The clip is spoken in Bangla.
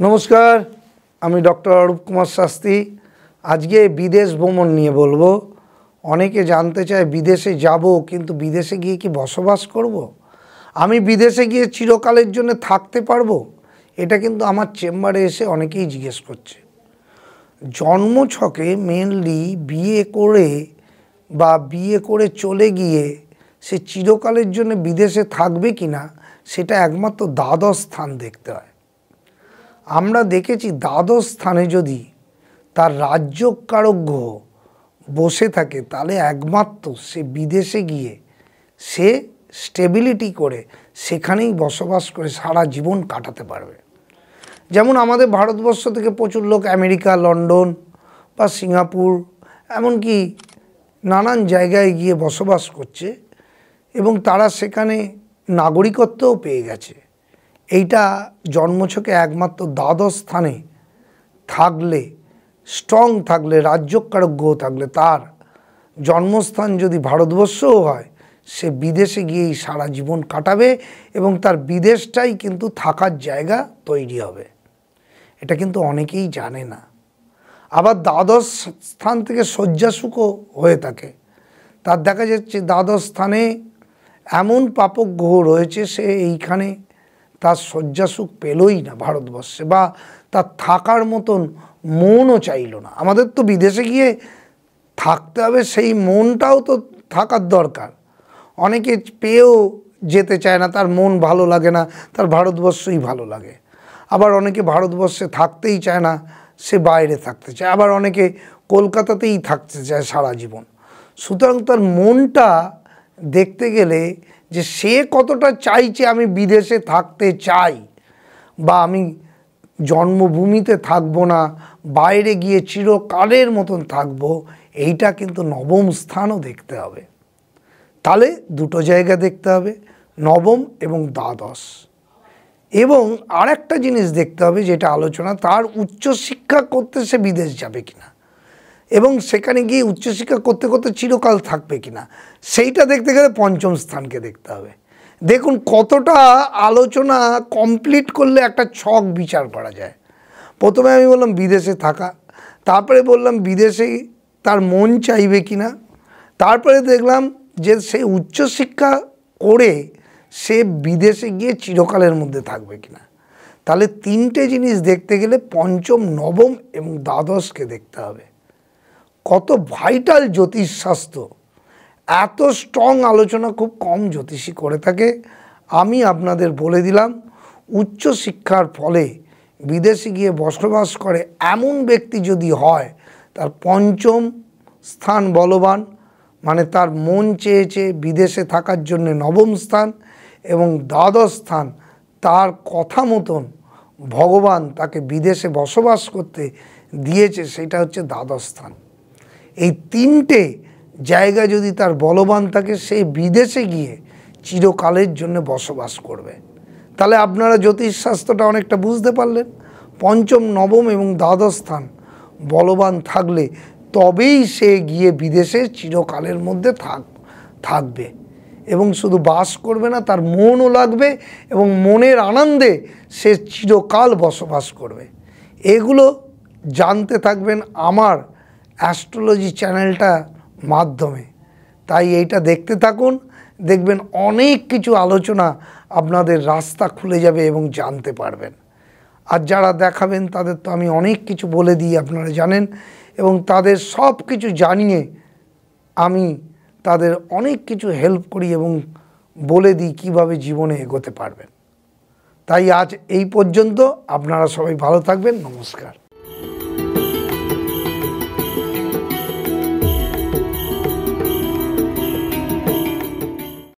नमस्कार আমি डॉक्टर अरूप कुमार शास्त्री आज के विदेश भ्रमण निये बोलबो। अनेके जानते चाय विदेशे जाबो किन्तु विदेशे गिये कि बसबास करब, आमी विदेशे गिये चिरकालेर जन्य थाकते पारबो, एटा किन्तु आमार चेम्बारे एसे अनेकेई जिज्ञेस करछे। जन्मछके मेनलि बिये करे बा बिये करे चले गिये से चिरकालेर जन्य विदेशे थाकबे किना सेटा एकमात्र द्वादश स्थान देखते हय। আমরা দেখেছি দ্বাদশ স্থানে যদি তার রাজ্যকারক গ্রহ বসে থাকে তাহলে একমাত্র সে বিদেশে গিয়ে সে স্টেবিলিটি করে সেখানেই বসবাস করে সারা জীবন কাটাতে পারবে। যেমন আমাদের ভারতবর্ষ থেকে প্রচুর লোক আমেরিকা, লন্ডন বা সিঙ্গাপুর এমনকি নানান জায়গায় গিয়ে বসবাস করছে এবং তারা সেখানে নাগরিকত্বও পেয়ে গেছে। এইটা জন্মছকে একমাত্র দ্বাদশ স্থানে থাকলে, স্ট্রং থাকলে, রাজ্যকারক গ্রহ থাকলে, তার জন্মস্থান যদি ভারতবর্ষও হয় সে বিদেশে গিয়েই সারা জীবন কাটাবে এবং তার বিদেশটাই কিন্তু থাকার জায়গা তৈরি হবে। এটা কিন্তু অনেকেই জানে না। আবার দ্বাদশ স্থান থেকে শয্যাসুখও হয়ে থাকে। তার দেখা যাচ্ছে দ্বাদশ স্থানে এমন পাপক গ্রহ রয়েছে সে এইখানে তার শয্যাসুখ পেলই না ভারতবর্ষে, বা তার থাকার মতন মনও চাইল না। আমাদের তো বিদেশে গিয়ে থাকতে হবে, সেই মনটাও তো থাকার দরকার। অনেকে পেয়েও যেতে চায় না, তার মন ভালো লাগে না, তার ভারতবর্ষই ভালো লাগে। আবার অনেকে ভারতবর্ষে থাকতেই চায় না, সে বাইরে থাকতে চায়। আবার অনেকে কলকাতাতেই থাকতে চায় সারা জীবন। সুতরাং তার মনটা দেখতে গেলে যে সে কতটা চাইছে আমি বিদেশে থাকতে চাই বা আমি জন্মভূমিতে থাকবো না, বাইরে গিয়ে চিরকালের মতন থাকবো, এইটা কিন্তু নবম স্থানও দেখতে হবে। তাহলে দুটো জায়গা দেখতে হবে, নবম এবং দ্বাদশ। এবং আরেকটা জিনিস দেখতে হবে যেটা আলোচনা, তার উচ্চশিক্ষা করতে সে বিদেশ যাবে কিনা এবং সেখানে গিয়ে উচ্চশিক্ষা করতে করতে চিরকাল থাকবে কিনা, সেইটা দেখতে গেলে পঞ্চম স্থানকে দেখতে হবে। দেখুন কতটা আলোচনা কমপ্লিট করলে একটা ছক বিচার করা যায়। প্রথমে আমি বললাম বিদেশে থাকা, তারপরে বললাম বিদেশে তার মন চাইবে কিনা, তারপরে দেখলাম যে সে উচ্চশিক্ষা করে সে বিদেশে গিয়ে চিরকালের মধ্যে থাকবে কিনা। তাহলে তিনটে জিনিস দেখতে গেলে পঞ্চম, নবম এবং দ্বাদশকে দেখতে হবে। কত ভাইটাল জ্যোতিষশাস্ত্র, এত স্ট্রং আলোচনা খুব কম জ্যোতিষী করে থাকে। আমি আপনাদের বলে দিলাম, উচ্চশিক্ষার ফলে বিদেশে গিয়ে বসবাস করে এমন ব্যক্তি যদি হয়, তার পঞ্চম স্থান বলবান, মানে তার মন চেয়েছে বিদেশে থাকার জন্য নবম স্থান, এবং দ্বাদশ স্থান তার কথা মতন ভগবান তাকে বিদেশে বসবাস করতে দিয়েছে, সেটা হচ্ছে দ্বাদশ স্থান। এই তিনটে জায়গা যদি তার বলবান থাকে, সে বিদেশে গিয়ে চিরকালের জন্য বসবাস করবে। তাহলে আপনারা জ্যোতিষশাস্ত্রটা অনেকটা বুঝতে পারলেন। পঞ্চম, নবম এবং দ্বাদশ স্থান বলবান থাকলে তবেই সে গিয়ে বিদেশে চিরকালের মধ্যে থাকবে এবং শুধু বাস করবে না, তার মনও লাগবে এবং মনের আনন্দে সে চিরকাল বসবাস করবে। এগুলো জানতে থাকবেন আমার অ্যাস্ট্রোলজি চ্যানেলটা মাধ্যমে। তাই এইটা দেখতে থাকুন, দেখবেন অনেক কিছু আলোচনা আপনাদের রাস্তা খুলে যাবে এবং জানতে পারবেন। আর যারা দেখাবেন তাদের তো আমি অনেক কিছু বলে দিই, আপনারা জানেন, এবং তাদের সব কিছু জানিয়ে আমি তাদের অনেক কিছু হেল্প করি এবং বলে দিই কীভাবে জীবনে এগোতে পারবেন। তাই আজ এই পর্যন্ত, আপনারা সবাই ভালো থাকবেন। নমস্কার।